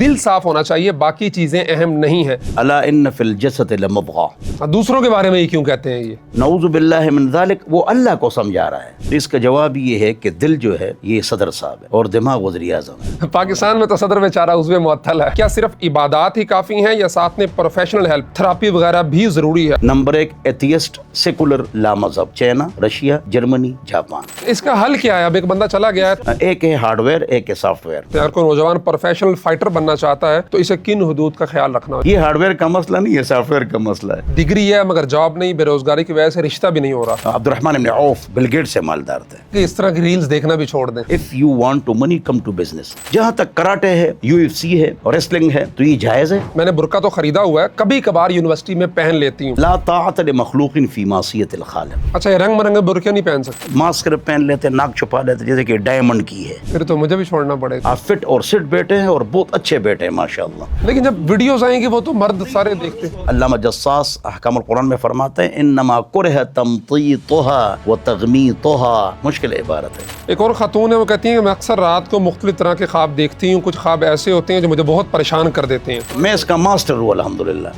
دل صاف ہونا چاہیے، باقی چیزیں اہم نہیں ہیں۔ الا ان فی الجسد لمضغہ، دوسروں کے بارے میں یہ کیوں کہتے ہیں؟ یہ نعوذ باللہ من ذالک، وہ اللہ کو سمجھا رہا ہے۔ تو اس کا جواب یہ ہے کہ دل جو ہے یہ صدر صاحب ہے اور دماغ وزیر اعظم ہے۔ پاکستان میں تو صدر بیچارہ عضو معطل ہے۔ کیا صرف عبادات ہی کافی ہیں یا ساتھ میں پروفیشنل ہیلپ، تھراپی وغیرہ بھی ضروری ہے؟ نمبر 1 ایتھیسٹ، سیکولر، لا مذہب، چائنا، رشیا، جرمنی، جاپان۔ اس کا حل کیا ہے؟ اب ایک بندہ چلا گیا ہے، ایک ہے ہارڈ ویئر، ایک ہے سافٹ ویئر۔ اگر کوئی نوجوان پروفیشنل فائٹر بننا چاہتا ہے تو اسے کن حدود کا خیال رکھنا ہوگا؟ یہ ہارڈ ویئر کا مسئلہ نہیں ہے، سافٹ ویئر کا مسئلہ ہے۔ ڈگری ہے مگر جاب نہیں، بے روزگاری کی وجہ سے رشتہ بھی نہیں ہو رہا۔ عبد الرحمن بن عوف بل گیٹ سے مالدار تھے۔ کہ اس طرح کی ریلز دیکھنا بھی چھوڑ دیں۔ If you want to money, come to business۔ جہاں تک کراٹے ہے، UFC ہے اور ریسلنگ ہے تو یہ جائز ہے۔ میں نے برقع تو خریدا ہوا ہے، کبھی کبھار یونیورسٹی میں پہن لیتی ہوں۔ لا طاعت لمخلوق فی معصیت الخالق۔ اچھا، یہ رنگ برنگے برقعے نہیں پہن سکتے؟ ماسک پہن لیتے، ناک چھپا لیتے جیسے کہ ڈائمنڈ کی ہے۔ پھر تو مجھے بھی چھوڑنا پڑے گا۔ آپ فٹ اور سٹ بیٹے ہیں اور بہت اچھے بیٹے ہیں ماشاءاللہ۔ لیکن جب ویڈیوز آئیں گی وہ تو مرد سارے دیکھتے ہیں۔ علامہ جساس احکام القرآن میں فرماتے ہیں انما کرہ تمطیطها وتغمیطها، مشکل عبارت ہے۔ ایک اور خاتون ہے، وہ کہتی ہیں کہ میں اکثر رات کو مختلف طرح کے خواب دیکھتی ہوں، کچھ خواب ایسے ہوتے ہیں جو مجھے بہت پریشان کر دیتے ہیں۔ میں اس کا ماسٹر ہوں الحمدللہ۔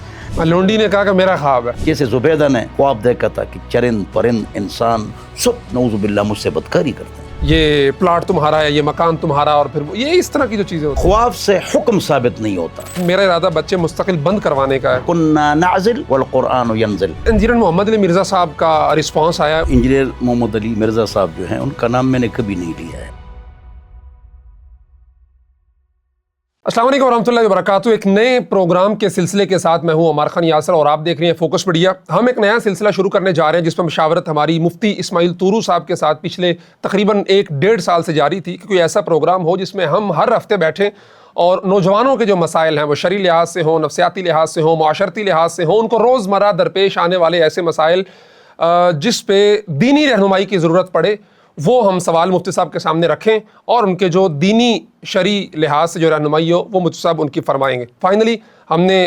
لونڈی نے کہا کہ میرا خواب ہے۔ جیسے زبیدہ نے خواب دیکھا تھا کہ چرند پرند انسان سب نعوذ باللہ مجھ سے بدکاری کرتے ہیں۔ یہ پلاٹ تمہارا ہے، یہ مکان تمہارا، اور پھر یہ اس طرح کی جو چیزیں ہوتی خواب سے حکم ثابت نہیں ہوتا۔ ہیں۔ میرا ارادہ بچے مستقل بند کروانے کا ہے۔ کنا نعزل والقرآن ینزل۔ انجینئر محمد علی مرزا صاحب کا رسپانس آیا۔ انجینئر محمد علی مرزا صاحب جو ہیں ان کا نام میں نے کبھی نہیں لیا ہے۔ السلام علیکم ورحمۃ اللہ وبرکاتہ۔ ایک نئے پروگرام کے سلسلے کے ساتھ میں ہوں عمار خان یاسر اور آپ دیکھ رہے ہیں فوکس میڈیا۔ ہم ایک نیا سلسلہ شروع کرنے جا رہے ہیں جس پر مشاورت ہماری مفتی اسماعیل طورو صاحب کے ساتھ پچھلے تقریباً 1-1.5 سال سے جاری تھی کہ کوئی ایسا پروگرام ہو جس میں ہم ہر ہفتے بیٹھیں اور نوجوانوں کے جو مسائل ہیں وہ شرعی لحاظ سے ہوں، نفسیاتی لحاظ سے ہوں، معاشرتی لحاظ سے ہوں، ان کو روزمرہ درپیش آنے والے ایسے مسائل جس پہ دینی رہنمائی کی ضرورت پڑے وہ ہم سوال مفتی صاحب کے سامنے رکھیں اور ان کے جو دینی شرعی لحاظ سے جو رہنمائی ہو وہ مفتی صاحب ان کی فرمائیں گے۔ فائنلی ہم نے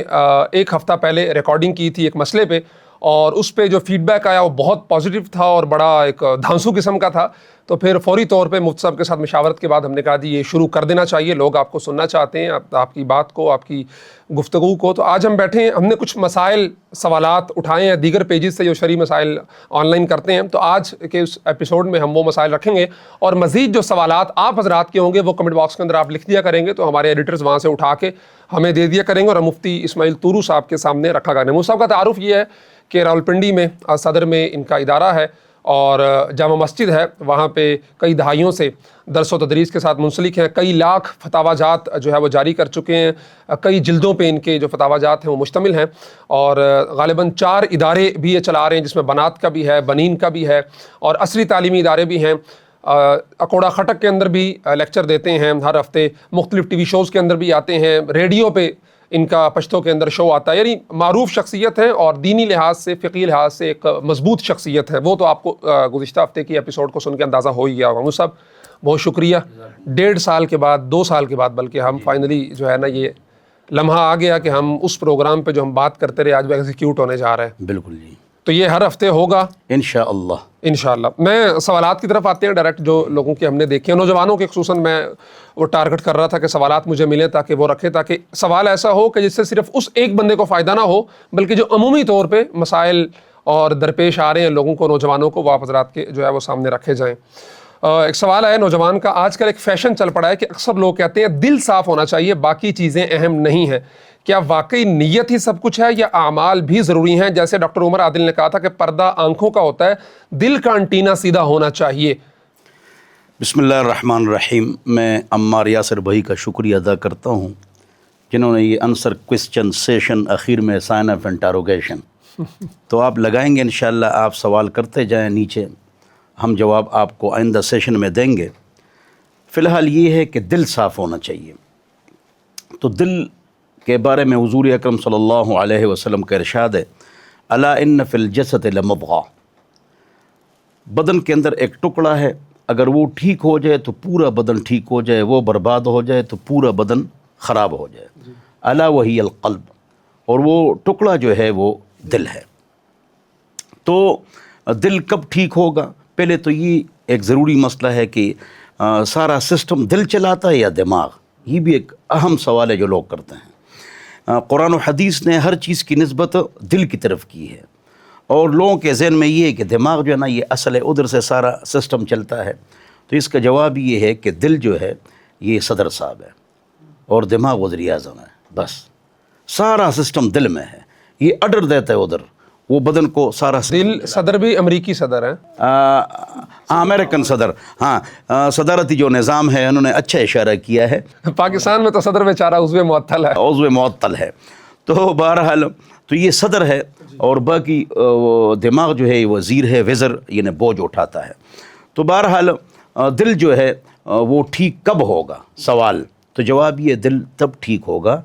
1 ہفتہ پہلے ریکارڈنگ کی تھی ایک مسئلے پہ، اور اس پہ جو فیڈ بیک آیا وہ بہت پازیٹیو تھا اور بڑا ایک دھانسو قسم کا تھا۔ تو پھر فوری طور پہ مفتی صاحب کے ساتھ مشاورت کے بعد ہم نے کہا جی یہ شروع کر دینا چاہیے، لوگ آپ کو سننا چاہتے ہیں، آپ کی بات کو، آپ کی گفتگو کو۔ تو آج ہم بیٹھے ہیں، ہم نے کچھ مسائل، سوالات اٹھائے ہیں دیگر پیجز سے جو شرعی مسائل آن لائن کرتے ہیں۔ تو آج کے اس ایپیسوڈ میں ہم وہ مسائل رکھیں گے اور مزید جو سوالات آپ حضرات کے ہوں گے وہ کمنٹ باکس کے اندر آپ لکھ دیا کریں گے، تو ہمارے ایڈیٹرز وہاں سے اٹھا کے ہمیں دے دیا کریں گے اور مفتی اسماعیل طورو صاحب کے سامنے رکھا کریں گے۔ مفتی صاحب کا تعارف یہ ہے کہ راولپنڈی میں صدر میں ان کا ادارہ ہے اور جامع مسجد ہے، وہاں پہ کئی دہائیوں سے درس و تدریس کے ساتھ منسلک ہیں، کئی لاکھ فتاوی جات جو ہے وہ جاری کر چکے ہیں، کئی جلدوں پہ ان کے جو فتاوی جات ہیں وہ مشتمل ہیں، اور غالباً 4 ادارے بھی یہ چلا رہے ہیں جس میں بنات کا بھی ہے، بنین کا بھی ہے، اور عصری تعلیمی ادارے بھی ہیں۔ اکوڑا خٹک کے اندر بھی لیکچر دیتے ہیں ہر ہفتے، مختلف ٹی وی شوز کے اندر بھی آتے ہیں، ریڈیو پہ ان کا پشتوں کے اندر شو آتا ہے، یعنی معروف شخصیت ہے اور دینی لحاظ سے، فقہی لحاظ سے ایک مضبوط شخصیت ہے۔ وہ تو آپ کو گزشتہ ہفتے کی ایپیسوڈ کو سن کے اندازہ ہو ہی گیا ہوگا۔ صاحب بہت شکریہ، 1.5 سال کے بعد، 2 سال کے بعد بلکہ ہم فائنلی جو ہے نا یہ لمحہ آ گیا کہ ہم اس پروگرام پہ جو ہم بات کرتے رہے آج وہ ایگزیکیوٹ ہونے جا رہا ہے۔ بالکل جی، تو یہ ہر ہفتے ہوگا انشاءاللہ۔ انشاءاللہ۔ میں سوالات کی طرف آتے ہیں ڈائریکٹ، جو لوگوں کی ہم نے دیکھے ہیں، نوجوانوں کے خصوصاً میں وہ ٹارگٹ کر رہا تھا کہ سوالات مجھے ملیں تاکہ وہ رکھیں، تاکہ سوال ایسا ہو کہ جس سے صرف اس ایک بندے کو فائدہ نہ ہو بلکہ جو عمومی طور پہ مسائل اور درپیش آ رہے ہیں لوگوں کو، نوجوانوں کو، وہ آپ حضرات کے جو ہے وہ سامنے رکھے جائیں۔ ایک سوال ہے نوجوان کا، آج کل ایک فیشن چل پڑا ہے کہ اکثر لوگ کہتے ہیں دل صاف ہونا چاہیے، باقی چیزیں اہم نہیں ہیں۔ کیا واقعی نیت ہی سب کچھ ہے یا اعمال بھی ضروری ہیں؟ جیسے ڈاکٹر عمر عادل نے کہا تھا کہ پردہ آنکھوں کا ہوتا ہے، دل کا انٹینا سیدھا ہونا چاہیے۔ بسم اللہ الرحمن الرحیم۔ میں عمار یاسر بھائی کا شکریہ ادا کرتا ہوں جنہوں نے یہ آنسر کوسچن سیشن اخیر میں سائن آف انٹروگیشن تو آپ لگائیں گے انشاءاللہ، آپ سوال کرتے جائیں نیچے، ہم جواب آپ کو آئندہ سیشن میں دیں گے۔ فی الحال یہ ہے کہ دل صاف ہونا چاہیے۔ تو دل کے بارے میں حضور اکرم صلی اللہ علیہ وسلم کا ارشاد ہے، الا ان فی الجسد لمضغہ، بدن کے اندر ایک ٹکڑا ہے، اگر وہ ٹھیک ہو جائے تو پورا بدن ٹھیک ہو جائے، وہ برباد ہو جائے تو پورا بدن خراب ہو جائے۔ الا وہی القلب، اور وہ ٹکڑا جو ہے وہ دل ہے۔ تو دل کب ٹھیک ہوگا؟ پہلے تو یہ ایک ضروری مسئلہ ہے کہ سارا سسٹم دل چلاتا ہے یا دماغ؟ یہ بھی ایک اہم سوال ہے جو لوگ کرتے ہیں. قرآن و حدیث نے ہر چیز کی نسبت دل کی طرف کی ہے، اور لوگوں کے ذہن میں یہ ہے کہ دماغ جو ہے نا یہ اصل ہے، ادھر سے سارا سسٹم چلتا ہے. تو اس کا جواب یہ ہے کہ دل جو ہے یہ صدر صاحب ہے اور دماغ وزیر اعظم ہے. بس سارا سسٹم دل میں ہے، یہ آرڈر دیتا ہے ادھر، وہ بدن کو سارا دل صدر بھی امریکی صدر ہیں، امریکن صدر. ہاں صدارتی جو نظام ہے انہوں نے اچھا اشارہ کیا ہے. پاکستان میں تو صدر بیچارہ عضو معطل ہے. عضو معطل ہے. تو بہرحال تو یہ صدر ہے، اور باقی دماغ جو ہے وزیر ہے، وزر یعنی بوجھ اٹھاتا ہے. تو بہرحال دل جو ہے وہ ٹھیک کب ہوگا سوال، تو جواب یہ دل تب ٹھیک ہوگا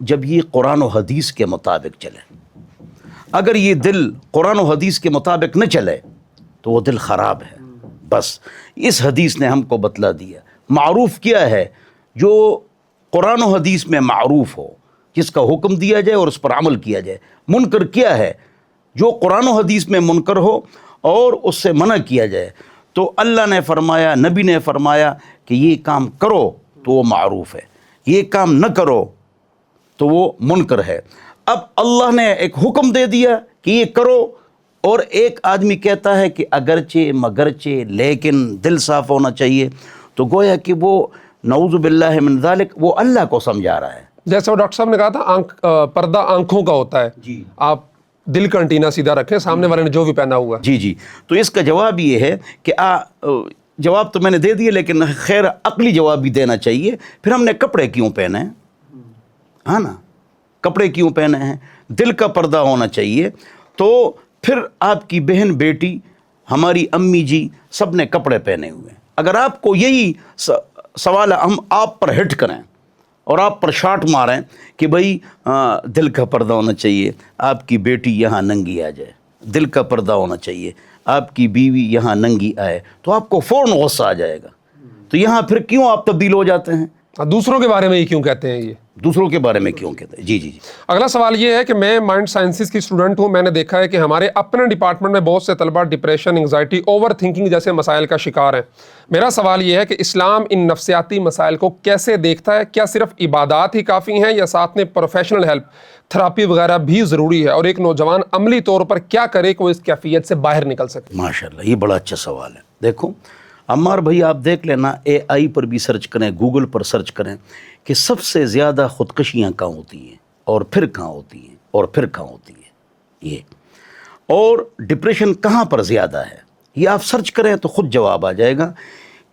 جب یہ قرآن و حدیث کے مطابق چلے. اگر یہ دل قرآن و حدیث کے مطابق نہ چلے تو وہ دل خراب ہے. بس اس حدیث نے ہم کو بتلا دیا. معروف کیا ہے؟ جو قرآن و حدیث میں معروف ہو، جس کا حکم دیا جائے اور اس پر عمل کیا جائے. منکر کیا ہے؟ جو قرآن و حدیث میں منکر ہو اور اس سے منع کیا جائے. تو اللہ نے فرمایا، نبی نے فرمایا کہ یہ کام کرو تو وہ معروف ہے، یہ کام نہ کرو تو وہ منکر ہے. اب اللہ نے ایک حکم دے دیا کہ یہ کرو، اور ایک آدمی کہتا ہے کہ اگرچہ مگرچہ لیکن دل صاف ہونا چاہیے، تو گویا کہ وہ نعوذ باللہ من ذالک وہ اللہ کو سمجھا رہا ہے. جیسے وہ ڈاکٹر صاحب نے کہا تھا پردہ آنکھوں کا ہوتا ہے. جی، آپ دل کا انٹینا سیدھا رکھیں، سامنے والے نے جو بھی پہنا ہوا ہے. جی. تو اس کا جواب یہ ہے کہ جواب تو میں نے دے دیا، لیکن خیر عقلی جواب بھی دینا چاہیے. پھر ہم نے کپڑے کیوں پہنے ہیں؟ ہاں نا، کپڑے کیوں پہنے ہیں؟ دل کا پردہ ہونا چاہیے. تو پھر آپ کی بہن، بیٹی، ہماری امی جی سب نے کپڑے پہنے ہوئے ہیں. اگر آپ کو یہی سوال ہم آپ پر ہٹ کریں اور آپ پر شاٹ ماریں کہ بھئی دل کا پردہ ہونا چاہیے، آپ کی بیٹی یہاں ننگی آ جائے، دل کا پردہ ہونا چاہیے، آپ کی بیوی یہاں ننگی آئے، تو آپ کو فوراً غصہ آ جائے گا. تو یہاں پھر کیوں آپ تبدیل ہو جاتے ہیں؟ دوسروں کے بارے میں یہ کیوں کہتے ہیں؟ یہ دوسروں کے بارے میں کیوں کہتے ہیں؟ جی. اگلا سوال یہ ہے کہ میں مائنڈ سائنسز کی اسٹوڈنٹ ہوں. میں نے دیکھا ہے کہ ہمارے اپنے ڈپارٹمنٹ میں بہت سے طلبہ ڈپریشن، انگزائٹی، اوور تھنکنگ جیسے مسائل کا شکار ہیں. میرا سوال یہ ہے کہ اسلام ان نفسیاتی مسائل کو کیسے دیکھتا ہے؟ کیا صرف عبادات ہی کافی ہیں یا ساتھ میں پروفیشنل ہیلپ، تھراپی وغیرہ بھی ضروری ہے؟ اور ایک نوجوان عملی طور پر کیا کرے کہ وہ اس کیفیت سے باہر نکل سکے؟ ماشاءاللہ، یہ بڑا اچھا سوال ہے. دیکھو عمار بھائی، آپ دیکھ لینا، اے آئی پر بھی سرچ کریں، گوگل پر سرچ کریں کہ سب سے زیادہ خودکشیاں کہاں ہوتی ہیں، اور پھر کہاں ہوتی ہیں، اور پھر کہاں ہوتی ہیں یہ، اور ڈپریشن کہاں پر زیادہ ہے. یہ آپ سرچ کریں تو خود جواب آ جائے گا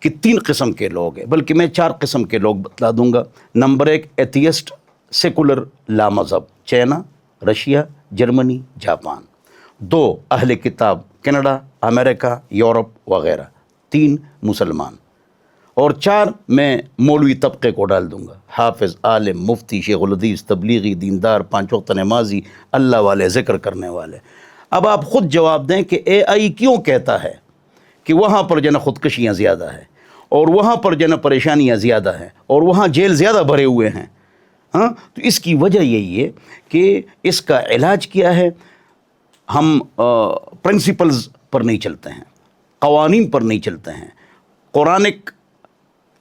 کہ 3 قسم کے لوگ ہیں، بلکہ میں 4 قسم کے لوگ بتلا دوں گا. نمبر 1 ایتھیسٹ، سیکولر، لا مذہب، چائنا، رشیا، جرمنی، جاپان. 2 اہل کتاب، کینیڈا، امریکہ، یورپ وغیرہ. 3 مسلمان. اور 4 میں مولوی طبقے کو ڈال دوں گا، حافظ، عالم، مفتی، شیخ الحدیث، تبلیغی، دیندار، 5 وقت نمازی، اللہ والے، ذکر کرنے والے. اب آپ خود جواب دیں کہ اے آئی کیوں کہتا ہے کہ وہاں پر جو ہے نا خودکشیاں زیادہ ہیں، اور وہاں پر جو ہے نا پریشانیاں زیادہ ہیں، اور وہاں جیل زیادہ بھرے ہوئے ہیں. ہاں، تو اس کی وجہ یہی ہے کہ اس کا علاج کیا ہے؟ ہم پرنسپلز پر نہیں چلتے ہیں، قوانین پر نہیں چلتے ہیں، قرآنک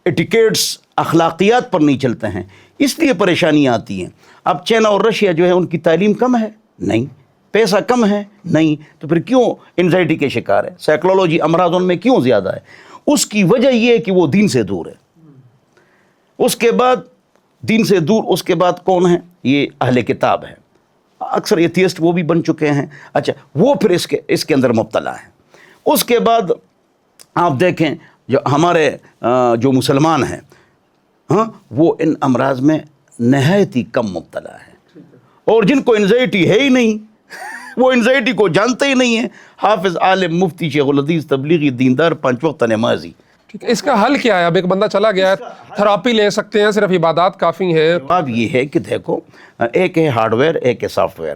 ایٹیکیٹس، اخلاقیات پر نہیں چلتے ہیں، اس لیے پریشانیاں آتی ہیں. اب چائنا اور رشیا جو ہے ان کی تعلیم کم ہے؟ نہیں. پیسہ کم ہے؟ نہیں. تو پھر کیوں انزائٹی کے شکار ہے؟ سائیکلولوجی امراض ان میں کیوں زیادہ ہے؟ اس کی وجہ یہ ہے کہ وہ دین سے دور ہے. اس کے بعد دین سے دور، اس کے بعد کون ہے؟ یہ اہل کتاب ہے. اکثر ایتھیسٹ وہ بھی بن چکے ہیں. اچھا، وہ پھر اس کے اندر مبتلا ہے. اس کے بعد آپ دیکھیں جو ہمارے جو مسلمان ہیں، ہاں، وہ ان امراض میں نہایت ہی کم مبتلا ہے، اور جن کو انزائٹی ہے ہی نہیں وہ انزائٹی کو جانتے ہی نہیں ہیں. حافظ، عالم، مفتی، شیخ الحدیث، تبلیغی، دیندار، 5 وقت نمازی. ٹھیک ہے، اس کا حل کیا ہے؟ اب ایک بندہ چلا گیا ہے، تھراپی لے سکتے ہیں، صرف عبادات کافی ہیں؟ اب یہ ہے کہ دیکھو، ایک ہے ہارڈ ویئر، ایک ہے سافٹ ویئر.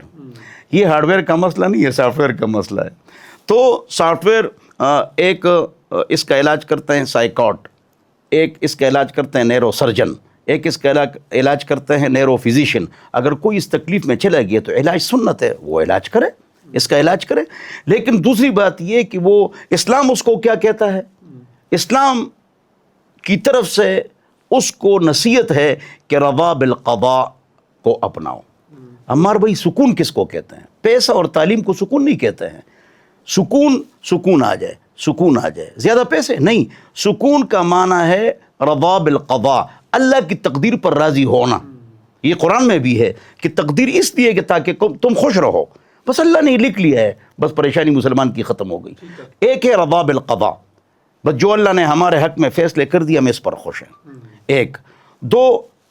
یہ ہارڈ ویئر کا مسئلہ نہیں ہے، سافٹ ویئر کا مسئلہ ہے. تو سافٹ ویئر ایک اس کا علاج کرتے ہیں سائیکاٹ، ایک اس کا علاج کرتے ہیں نیرو سرجن، ایک اس کا علاج کرتے ہیں نیرو فزیشین. اگر کوئی اس تکلیف میں چلا گیا تو علاج سنت ہے، وہ علاج کرے، اس کا علاج کرے. لیکن دوسری بات یہ کہ وہ اسلام اس کو کیا کہتا ہے؟ اسلام کی طرف سے اس کو نصیحت ہے کہ رضا بالقضاء کو اپناؤ۔ عمار بھائی سکون کس کو کہتے ہیں؟ پیسہ اور تعلیم کو سکون نہیں کہتے ہیں۔ سکون آ جائے، سکون آ جائے، زیادہ پیسے نہیں۔ سکون کا معنی ہے رضا بالقضاء، اللہ کی تقدیر پر راضی ہونا۔ یہ قرآن میں بھی ہے کہ تقدیر اس لیے کہ تاکہ تم خوش رہو، بس اللہ نے لکھ لیا ہے، بس پریشانی مسلمان کی ختم ہو گئی۔ ایک ہے رضا بالقضاء، بس جو اللہ نے ہمارے حق میں فیصلے کر دیا ہم اس پر خوش ہیں۔ ایک، دو،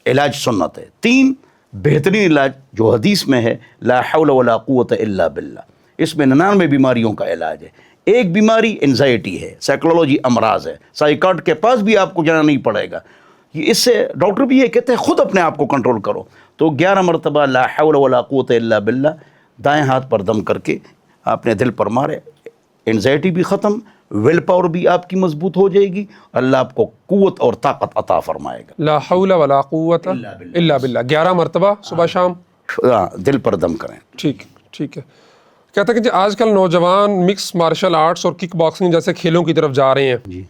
علاج سنت ہے۔ تین، بہترین علاج جو حدیث میں ہے لا حول ولا قوت الا باللہ، اس میں 99 بیماریوں کا علاج ہے۔ ایک بیماری انزائٹی ہے، سائیکولوجی امراض ہے، سائیکاٹ کے پاس بھی آپ کو جانا نہیں پڑے گا، اس سے ڈاکٹر بھی یہ کہتے ہیں خود اپنے آپ کو کنٹرول کرو۔ تو 11 مرتبہ لا حول ولا قوت الا باللہ دائیں ہاتھ پر دم کر کے اپنے دل پر مارے، انزائٹی بھی ختم، ویل پاور بھی آپ کی مضبوط ہو جائے گی، اللہ آپ کو قوت اور طاقت عطا فرمائے گا۔ لا حول ولا قوت الا باللہ 11 مرتبہ صبح شام دل پر دم کریں۔ ٹھیک ہے۔ کہتے ہیں کہ آج کل نوجوان مکس مارشل آرٹس اور کک باکسنگ جیسے کھیلوں کی طرف جا رہے ہیں، جی،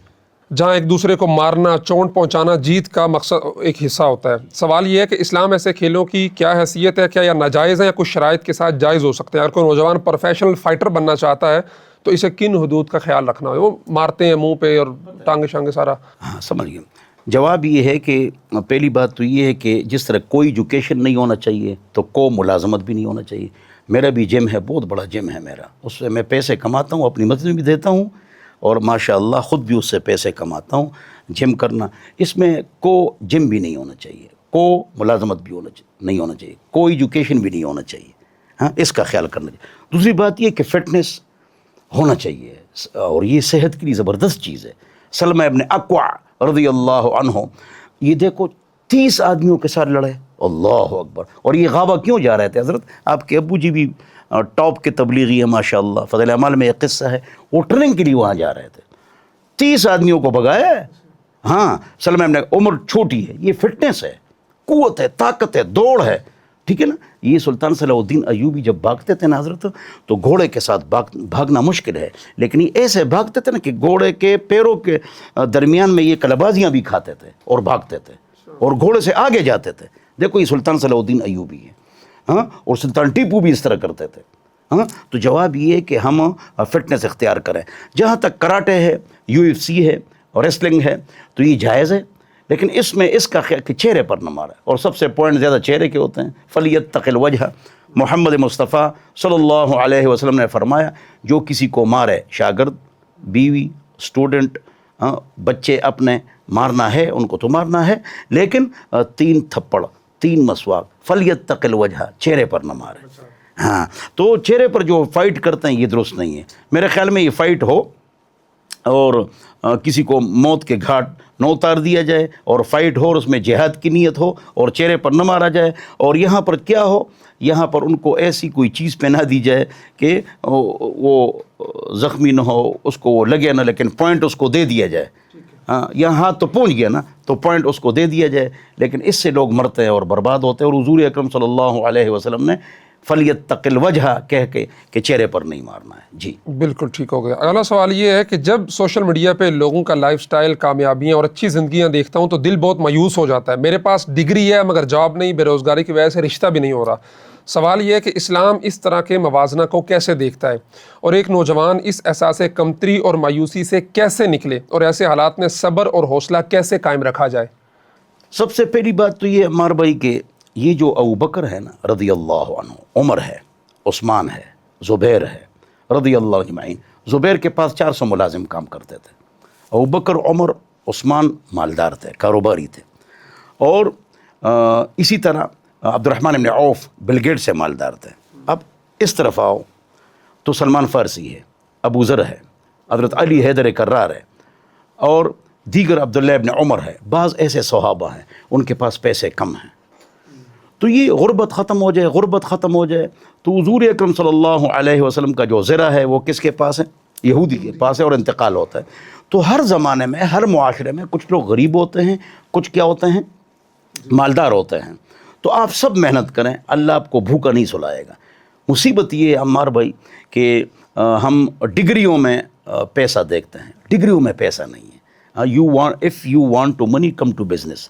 جہاں ایک دوسرے کو مارنا، چوٹ پہنچانا جیت کا مقصد ایک حصہ ہوتا ہے۔ سوال یہ ہے کہ اسلام ایسے کھیلوں کی کیا حیثیت ہے؟ کیا یہ ناجائز ہے یا کچھ شرائط کے ساتھ جائز ہو سکتے ہیں؟ اگر کوئی نوجوان پروفیشنل فائٹر بننا چاہتا ہے تو اسے کن حدود کا خیال رکھنا ہے؟ وہ مارتے ہیں منہ پہ اور ٹانگے شانگے سارا۔ ہاں سمجھ گیا۔ جواب یہ ہے کہ پہلی بات تو یہ ہے کہ جس طرح کوئی ایجوکیشن نہیں ہونا چاہیے تو ملازمت بھی نہیں ہونا چاہیے۔ میرا بھی جم ہے، بہت بڑا جم ہے میرا، اس سے میں پیسے کماتا ہوں، اپنی مسجد میں بھی دیتا ہوں اور ماشاءاللہ خود بھی اس سے پیسے کماتا ہوں۔ جم کرنا، اس میں جم بھی نہیں ہونا چاہیے، ملازمت بھی نہیں ہونا چاہیے، کوئی ایجوکیشن بھی نہیں ہونا چاہیے۔ ہاں، اس کا خیال کرنا چاہیے۔ دوسری بات یہ کہ فٹنس ہونا چاہیے اور یہ صحت کے لیے زبردست چیز ہے۔ سلمہ ابن اکوع رضی اللہ عنہ، یہ دیکھو 30 آدمیوں کے ساتھ لڑے، اللہ اکبر، اور یہ غابہ کیوں جا رہے تھے؟ حضرت آپ کے ابو جی بھی ٹاپ کے تبلیغی ہیں ماشاءاللہ، فضل اعمال میں ایک قصہ ہے، وہ ٹریننگ کے لیے وہاں جا رہے تھے، 30 آدمیوں کو بھگایا ہے۔ ہاں، سلمہ ابن، عمر چھوٹی ہے، یہ فٹنس ہے، قوت ہے، طاقت ہے، دوڑ ہے، ٹھیک ہے نا۔ یہ سلطان صلاح الدین ایوبی جب بھاگتے تھے نا حضرت، تو گھوڑے کے ساتھ بھاگنا مشکل ہے، لیکن یہ ایسے بھاگتے تھے نا کہ گھوڑے کے پیروں کے درمیان میں یہ کلبازیاں بھی کھاتے تھے اور بھاگتے تھے اور گھوڑے سے آگے جاتے تھے۔ دیکھو یہ سلطان صلاح الدین ایوبی ہے، ہاں، اور سلطان ٹیپو بھی اس طرح کرتے تھے۔ ہاں، تو جواب یہ ہے کہ ہم فٹنس اختیار کریں۔ جہاں تک کراٹے ہے، UFC ہے اور ریسلنگ ہے تو یہ جائز ہے، لیکن اس میں اس کا خیال کہ چہرے پر نہ مارے، اور سب سے پوائنٹ زیادہ چہرے کے ہوتے ہیں۔ فلیتق الوجہ، محمد مصطفیٰ صلی اللہ علیہ وسلم نے فرمایا جو کسی کو مارے، شاگرد، بیوی، اسٹوڈنٹ، بچے اپنے، مارنا ہے ان کو تو مارنا ہے، لیکن 3 تھپڑ، 3 مسواک، فلیتق الوجہ، چہرے پر نہ مارے۔ ہاں، تو چہرے پر جو فائٹ کرتے ہیں یہ درست نہیں ہے۔ میرے خیال میں یہ فائٹ ہو اور کسی کو موت کے گھاٹ نہ اتار دیا جائے، اور فائٹ ہو اور اس میں جہاد کی نیت ہو اور چہرے پر نہ مارا جائے، اور یہاں پر کیا ہو، یہاں پر ان کو ایسی کوئی چیز پہنا دی جائے کہ وہ زخمی نہ ہو، اس کو وہ لگے نہ، لیکن پوائنٹ اس کو دے دیا جائے۔ ہاں، یہاں ہاتھ تو پہنچ گیا نا، تو پوائنٹ اس کو دے دیا جائے، لیکن اس سے لوگ مرتے ہیں اور برباد ہوتے ہیں۔ اور حضور اکرم صلی اللہ علیہ وسلم نے فلیتق الوجہ کہہ کے کہ چہرے پر نہیں مارنا ہے۔ جی بالکل ٹھیک ہو گیا۔ اگلا سوال یہ ہے کہ جب سوشل میڈیا پہ لوگوں کا لائف سٹائل، کامیابیاں اور اچھی زندگیاں دیکھتا ہوں تو دل بہت مایوس ہو جاتا ہے۔ میرے پاس ڈگری ہے مگر جاب نہیں، بے روزگاری کی وجہ سے رشتہ بھی نہیں ہو رہا۔ سوال یہ ہے کہ اسلام اس طرح کے موازنہ کو کیسے دیکھتا ہے، اور ایک نوجوان اس احساس کمتری اور مایوسی سے کیسے نکلے، اور ایسے حالات میں صبر اور حوصلہ کیسے قائم رکھا جائے؟ سب سے پہلی بات تو یہ عمار بھائی کہ یہ جو ابوبکر ہے نا رضی اللہ عنہ، عمر ہے، عثمان ہے، زبیر ہے رضی اللہ اجمعین۔ زبیر کے پاس 400 ملازم کام کرتے تھے، ابوبکر، عمر، عثمان مالدار تھے، کاروباری تھے، اور اسی طرح عبد الرحمن بن عوف بل گیٹ سے مالدار تھے۔ اب اس طرف آؤ تو سلمان فارسی ہے، ابو ذر ہے، حضرت علی حیدر کرار ہے، اور دیگر عبداللہ ابن عمر ہے۔ بعض ایسے صحابہ ہیں ان کے پاس پیسے کم ہیں، تو یہ غربت ختم ہو جائے، غربت ختم ہو جائے تو حضور اکرم صلی اللہ علیہ وسلم کا جو زرہ ہے وہ کس کے پاس ہے؟ یہودی کے پاس ہے، اور انتقال ہوتا ہے۔ تو ہر زمانے میں، ہر معاشرے میں کچھ لوگ غریب ہوتے ہیں، کچھ کیا ہوتے ہیں، مالدار ہوتے ہیں۔ تو آپ سب محنت کریں، اللہ آپ کو بھوکا نہیں سلائے گا۔ مصیبت یہ ہے عمار بھائی کہ ہم ڈگریوں میں پیسہ دیکھتے ہیں، ڈگریوں میں پیسہ نہیں ہے۔ If you want to money come to business,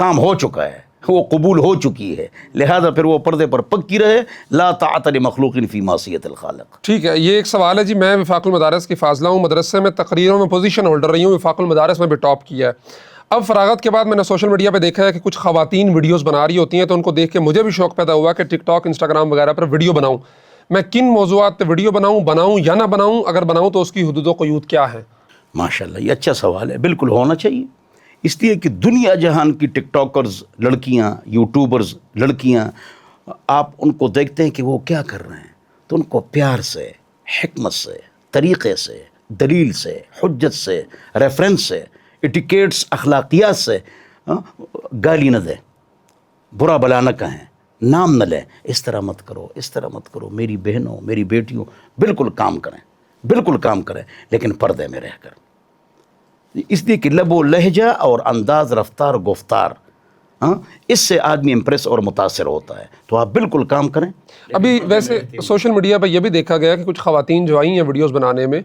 کام ہو چکا ہے، وہ قبول ہو چکی ہے، لہذا پھر وہ پردے پر پکی رہے، لا طاعت لمخلوق فی معصیت الخالق۔ ٹھیک ہے، یہ ایک سوال ہے جی، میں وفاق المدارس کی فاضلہ ہوں، مدرسے میں تقریروں میں پوزیشن ہولڈر رہی ہوں، وفاق المدارس میں بھی ٹاپ کیا ہے۔ اب فراغت کے بعد میں نے سوشل میڈیا پہ دیکھا ہے کہ کچھ خواتین ویڈیوز بنا رہی ہوتی ہیں، تو ان کو دیکھ کے مجھے بھی شوق پیدا ہوا کہ ٹک ٹاک، انسٹاگرام وغیرہ پر ویڈیو بناؤں۔ میں کن موضوعات پہ ویڈیو بناؤں یا نہ بناؤں؟ اگر بناؤں تو اس کی حدود و قیود کیا ہے؟ ماشاءاللہ، یہ اچھا سوال ہے، بالکل ہونا چاہیے، اس لیے کہ دنیا جہان کی ٹک ٹاکرز لڑکیاں، یوٹیوبرز لڑکیاں، آپ ان کو دیکھتے ہیں کہ وہ کیا کر رہے ہیں، تو ان کو پیار سے، حکمت سے، طریقے سے، دلیل سے، حجت سے، ریفرنس سے، ایٹیکیٹس، اخلاقیات سے گالی نہ دیں، برا بلا نہ کہیں، نام نہ لیں، اس طرح مت کرو، اس طرح مت کرو، میری بہنوں، میری بیٹیوں، بالکل کام کریں، بالکل کام کریں، لیکن پردے میں رہ کر۔ اس لیے کہ لب و لہجہ اور انداز، رفتار، گفتار، اس سے آدمی امپریس اور متاثر ہوتا ہے، تو آپ بالکل کام کریں۔ ابھی ویسے سوشل میڈیا پہ یہ بھی دیکھا گیا کہ کچھ خواتین جو آئی ہیں ویڈیوز بنانے میں،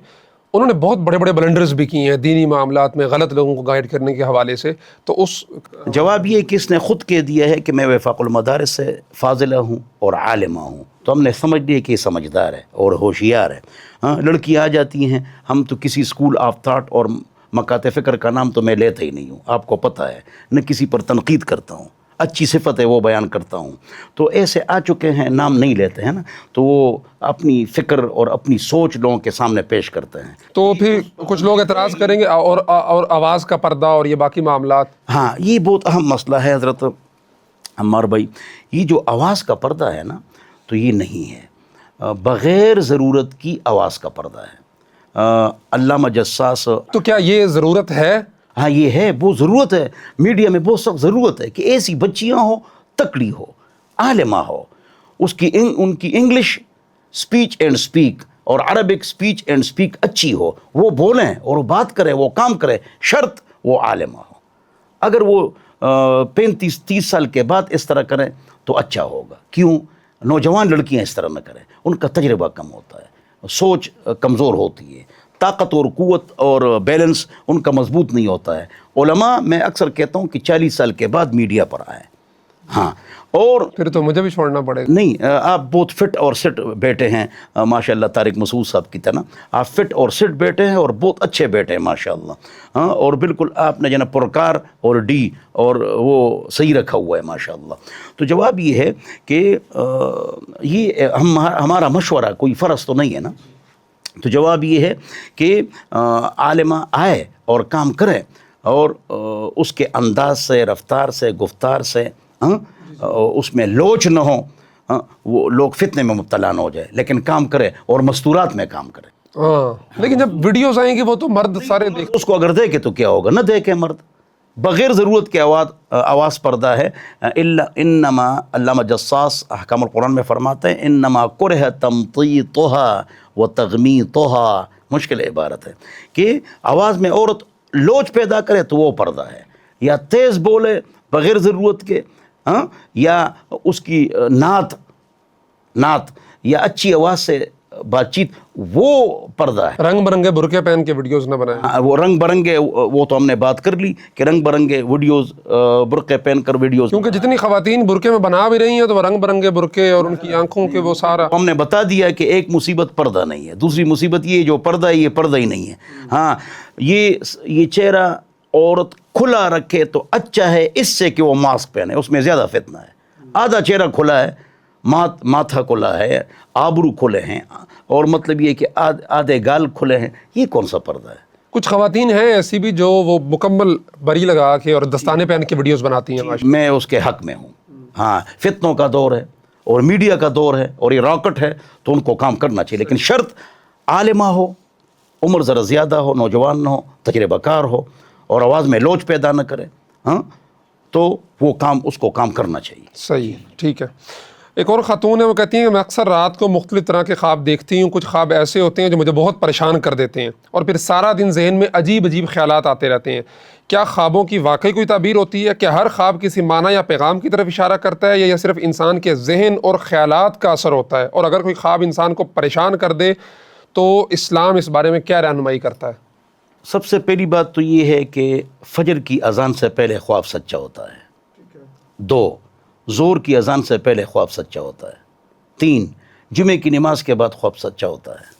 انہوں نے بہت بڑے بڑے بلنڈرز بھی کی ہیں دینی معاملات میں، غلط لوگوں کو گائیڈ کرنے کے حوالے سے، تو اس جواب یہ کہ اس نے خود کہہ دیا ہے کہ میں وفاق المدارس سے فاضلہ ہوں اور عالمہ ہوں، تو ہم نے سمجھ لیا کہ یہ سمجھدار ہے اور ہوشیار ہے۔ لڑکی آ جاتی ہیں، ہم تو کسی اسکول آف تھاٹ اور مکاتب فکر کا نام تو میں لیتا ہی نہیں ہوں، آپ کو پتہ ہے، نہ کسی پر تنقید کرتا ہوں، اچھی صفت ہے وہ بیان کرتا ہوں، تو ایسے آ چکے ہیں، نام نہیں لیتے ہیں نا، تو وہ اپنی فکر اور اپنی سوچ لوگوں کے سامنے پیش کرتے ہیں۔ تو پھر کچھ لوگ اعتراض کریں گے، اور آواز کا پردہ اور یہ باقی معاملات۔ ہاں، یہ بہت اہم مسئلہ ہے حضرت عمار بھائی، یہ جو آواز کا پردہ ہے نا، تو یہ نہیں ہے، بغیر ضرورت کی آواز کا پردہ ہے۔ علامہ جساس، تو کیا یہ ضرورت ہے؟ ہاں یہ ہے، وہ ضرورت ہے، میڈیا میں بہت سخت ضرورت ہے کہ ایسی بچیاں ہو، تکڑی ہو، عالمہ ہو، ان کی انگلش سپیچ اینڈ سپیک اور عربک سپیچ اینڈ سپیک اچھی ہو، وہ بولیں اور وہ بات کریں، وہ کام کریں، شرط وہ عالمہ ہو۔ اگر وہ 35-30 سال کے بعد اس طرح کریں تو اچھا ہوگا۔ کیوں؟ نوجوان لڑکیاں اس طرح نہ کریں، ان کا تجربہ کم ہوتا ہے، سوچ کمزور ہوتی ہے، طاقت اور قوت اور بیلنس ان کا مضبوط نہیں ہوتا ہے۔ علماء، میں اکثر کہتا ہوں کہ 40 سال کے بعد میڈیا پر آئیں۔ ہاں، اور پھر تو مجھے بھی چھوڑنا پڑے گا۔ نہیں، آپ بہت فٹ اور سٹ بیٹے ہیں ماشاءاللہ، طارق مسعود صاحب کی طرح آپ فٹ اور سٹ بیٹے ہیں اور بہت اچھے بیٹے ہیں ماشاءاللہ، ہاں، اور بالکل آپ نے جناب پرکار اور ڈی اور وہ صحیح رکھا ہوا ہے ماشاءاللہ۔ تو جواب یہ ہے کہ یہ ہمارا مشورہ کوئی فرض تو نہیں ہے نا، تو جواب یہ ہے کہ عالمہ آئے اور کام کرے، اور اس کے انداز سے، رفتار سے، گفتار سے، اس میں لوچ نہ ہو، وہ لوگ فتنے میں مبتلا نہ ہو جائے، لیکن کام کرے اور مستورات میں کام کرے۔ ہاں، لیکن جب ویڈیوز آئیں گی وہ تو مرد سارے دیکھ، اس کو اگر دیکھے تو کیا ہوگا؟ نہ دیکھے مرد، بغیر ضرورت کے آواز پردہ ہے۔ انما علامہ جساس احکام القرآن میں فرماتے ہیں انما کرہ تمطیطها وتغمیطها، مشکل عبارت ہے کہ آواز میں عورت لوچ پیدا کرے تو وہ پردہ ہے، یا تیز بولے بغیر ضرورت کے، یا اس کی نعت یا اچھی آواز سے بات چیت، وہ پردہ ہے۔ رنگ برنگے برقعے پہن کے ویڈیوز نہ بنائیں۔ وہ رنگ برنگے، وہ تو ہم نے بات کر لی کہ رنگ برنگے ویڈیوز، برقعے پہن کر ویڈیوز، کیونکہ جتنی خواتین برقعے میں بنا بھی رہی ہیں تو وہ رنگ برنگے برقعے اور ان کی آنکھوں کے وہ سارا، ہم نے بتا دیا کہ ایک مصیبت پردہ نہیں ہے، دوسری مصیبت یہ جو پردہ ہے یہ پردہ ہی نہیں ہے۔ ہاں، یہ چہرہ عورت کھلا رکھے تو اچھا ہے اس سے کہ وہ ماسک پہنے، اس میں زیادہ فتنہ ہے۔ آدھا چہرہ کھلا ہے، ماتھا کھلا ہے، آبرو کھلے ہیں، اور مطلب یہ کہ آدھے گال کھلے ہیں، یہ کون سا پردہ ہے؟ کچھ خواتین ہیں ایسی بھی جو وہ مکمل بری لگا کے اور دستانے پہن کے ویڈیوز بناتی ہیں۔ میں اس کے حق میں ہوں۔ ہاں، فتنوں کا دور ہے اور میڈیا کا دور ہے اور یہ راکٹ ہے، تو ان کو کام کرنا چاہیے، لیکن شرط عالمہ ہو، عمر ذرا زیادہ ہو، نوجوان نہ ہو، تجربہ کار ہو، اور آواز میں لوچ پیدا نہ کرے، ہاں، تو وہ کام، اس کو کام کرنا چاہیے۔ صحیح، ٹھیک ہے۔ ایک اور خاتون ہے، وہ کہتی ہیں کہ میں اکثر رات کو مختلف طرح کے خواب دیکھتی ہوں، کچھ خواب ایسے ہوتے ہیں جو مجھے بہت پریشان کر دیتے ہیں، اور پھر سارا دن ذہن میں عجیب عجیب خیالات آتے رہتے ہیں۔ کیا خوابوں کی واقعی کوئی تعبیر ہوتی ہے؟ کیا ہر خواب کسی معنی یا پیغام کی طرف اشارہ کرتا ہے، یا یہ صرف انسان کے ذہن اور خیالات کا اثر ہوتا ہے؟ اور اگر کوئی خواب انسان کو پریشان کر دے تو اسلام اس بارے میں کیا رہنمائی کرتا ہے؟ سب سے پہلی بات تو یہ ہے کہ فجر کی اذان سے پہلے خواب سچا ہوتا ہے، 2 زور کی اذان سے پہلے خواب سچا ہوتا ہے۔ 3 جمعے کی نماز کے بعد خواب سچا ہوتا ہے۔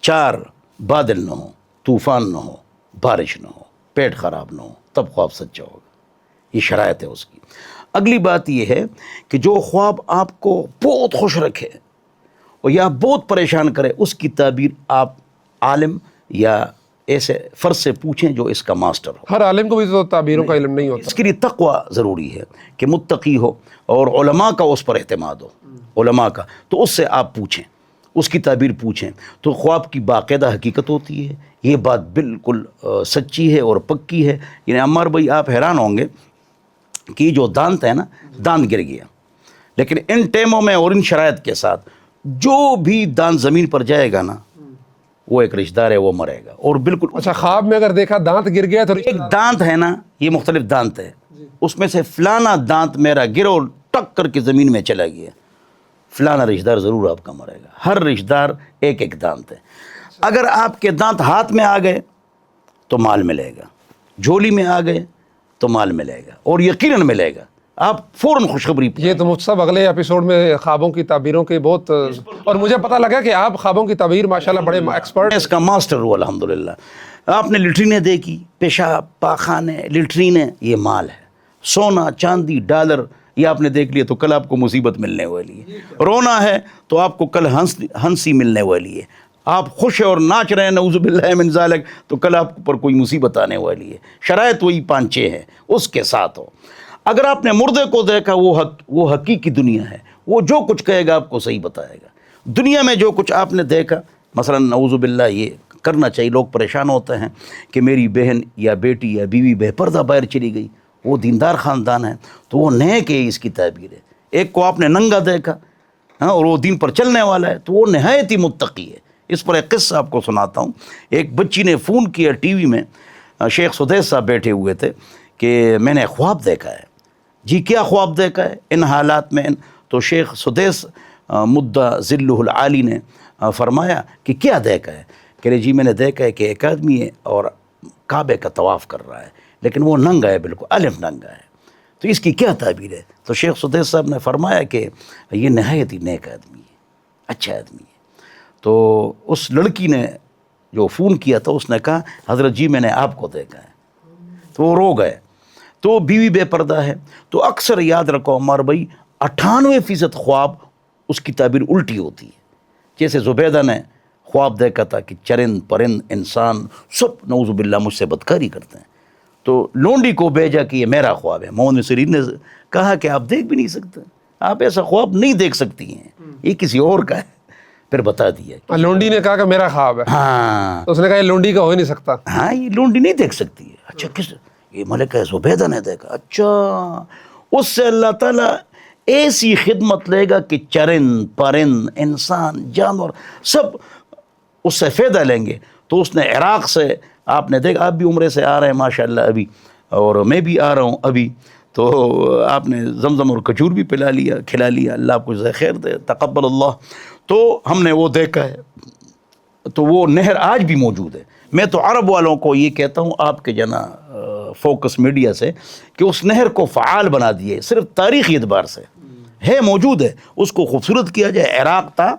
4 بادل نہ ہو، طوفان نہ ہو، بارش نہ ہو، پیٹ خراب نہ ہو، تب خواب سچا ہوگا۔ یہ شرائط ہے اس کی۔ اگلی بات یہ ہے کہ جو خواب آپ کو بہت خوش رکھے اور یا بہت پریشان کرے، اس کی تعبیر آپ عالم یا ایسے فرد سے پوچھیں جو اس کا ماسٹر ہو۔ ہر عالم کو بھی تو تعبیروں کا علم نہیں ہوتا۔ اس کے لیے تقوی ضروری ہے کہ متقی ہو اور علماء کا اس پر اعتماد ہو، علماء کا، تو اس سے آپ پوچھیں، اس کی تعبیر پوچھیں، تو خواب کی باقاعدہ حقیقت ہوتی ہے۔ یہ بات بالکل سچی ہے اور پکی ہے۔ یعنی عمار بھائی آپ حیران ہوں گے کہ یہ جو دانت ہے نا، دانت گر گیا، لیکن ان ٹائموں میں اور ان شرائط کے ساتھ جو بھی دانت زمین پر جائے گا نا، وہ ایک رشتہ دار ہے، وہ مرے گا۔ اور بالکل اچھا، خواب میں اگر دیکھا دانت گر گیا تو ایک دانت ہے نا، یہ مختلف دانت ہے، اس میں سے فلانا دانت میرا گرو ٹک کر کے زمین میں چلا گیا، فلانا رشتہ دار ضرور آپ کا مرے گا۔ ہر رشتہ دار ایک ایک دانت ہے۔ اگر آپ کے دانت ہاتھ میں آ گئے تو مال ملے گا، جھولی میں آ گئے تو مال ملے گا، اور یقیناً ملے گا۔ آپ فوراً خوشخبری یہ تو مجھ اگلے ایپیسوڈ میں خوابوں کی تعبیروں کے بہت، اور مجھے پتہ لگا کہ آپ خوابوں کی تعبیر ماشاءاللہ بڑے ایکسپرٹ۔ اس کا ماسٹر ہوا الحمدللہ۔ آپ نے لیٹرینیں دیکھی، پیشاب، پاخانے، لیٹرینیں، یہ مال ہے۔ سونا، چاندی، ڈالر، یہ آپ نے دیکھ لیا تو کل آپ کو مصیبت ملنے والی ہے۔ رونا ہے تو آپ کو کل ہنسی ملنے والی ہے۔ آپ خوش اور ناچ رہے ہیں نعوذ باللہ من ذالک تو کل آپ پر کوئی مصیبت آنے والی ہے۔ شرائط وہی 5-6 ہیں، اس کے ساتھ ہو۔ اگر آپ نے مردے کو دیکھا، وہ حقیقی دنیا ہے، وہ جو کچھ کہے گا آپ کو صحیح بتائے گا۔ دنیا میں جو کچھ آپ نے دیکھا، مثلا نعوذ باللہ یہ کرنا چاہیے، لوگ پریشان ہوتے ہیں کہ میری بہن یا بیٹی یا بیوی بے پردہ باہر چلی گئی، وہ دیندار خاندان ہے تو وہ نیک ہے، اس کی تعبیر ہے۔ ایک کو آپ نے ننگا دیکھا اور وہ دین پر چلنے والا ہے تو وہ نہایت ہی متقی ہے۔ اس پر ایک قصہ آپ کو سناتا ہوں۔ ایک بچی نے فون کیا ٹی وی میں، شیخ سدیس صاحب بیٹھے ہوئے تھے، کہ میں نے خواب دیکھا ہے۔ جی کیا خواب دیکھا ہے ان حالات میں؟ تو شیخ سدیس مدہ ذلہ العالی نے فرمایا کہ کیا دیکھا ہے؟ کہہ رہے جی میں نے دیکھا ہے کہ ایک آدمی ہے اور کعبے کا طواف کر رہا ہے، لیکن وہ ننگا ہے، بالکل الف ننگا ہے، تو اس کی کیا تعبیر ہے؟ تو شیخ سدیس صاحب نے فرمایا کہ یہ نہایت ہی نیک آدمی ہے، اچھا آدمی ہے۔ تو اس لڑکی نے جو فون کیا تھا اس نے کہا حضرت جی میں نے آپ کو دیکھا ہے، تو وہ رو گئے۔ تو بیوی بے پردہ ہے، تو اکثر یاد رکھو عمار بھائی 98% خواب اس کی تعبیر الٹی ہوتی ہے۔ جیسے زبیدہ نے خواب دیکھا تھا کہ چرند پرند انسان سب نعوذ باللہ مجھ سے بدکاری کرتے ہیں، تو لونڈی کو بھیجا کہ یہ میرا خواب ہے۔ محمد سیرین نے کہا کہ آپ دیکھ بھی نہیں سکتے، آپ ایسا خواب نہیں دیکھ سکتی ہیں، یہ کسی اور کا ہے۔ پھر بتا دیا لونڈی نے کہا کہ میرا خواب ہے، ہاں، تو اس نے کہا یہ لونڈی کا ہو ہی نہیں سکتا۔ ہاں یہ لونڈی نہیں دیکھ سکتی ہے۔ اچھا کس؟ یہ ملکہ زبیدہ نے دیکھا۔ اچھا، اس سے اللہ تعالیٰ ایسی خدمت لے گا کہ چرند پرند انسان جانور سب اس سے فائدہ لیں گے۔ تو اس نے عراق سے، آپ نے دیکھا، آپ بھی عمرے سے آ رہے ہیں ماشاءاللہ ابھی، اور میں بھی آ رہا ہوں ابھی، تو آپ نے زمزم اور کھجور بھی پلا لیا، کھلا لیا، اللہ آپ کو جزائے خیر دے، تقبل اللہ۔ تو ہم نے وہ دیکھا ہے، تو وہ نہر آج بھی موجود ہے۔ میں تو عرب والوں کو یہ کہتا ہوں آپ کے جنا فوکس میڈیا سے کہ اس نہر کو فعال بنا دیے، صرف تاریخی اعتبار سے ہے، موجود ہے، اس کو خوبصورت کیا جائے۔ عراق تھا،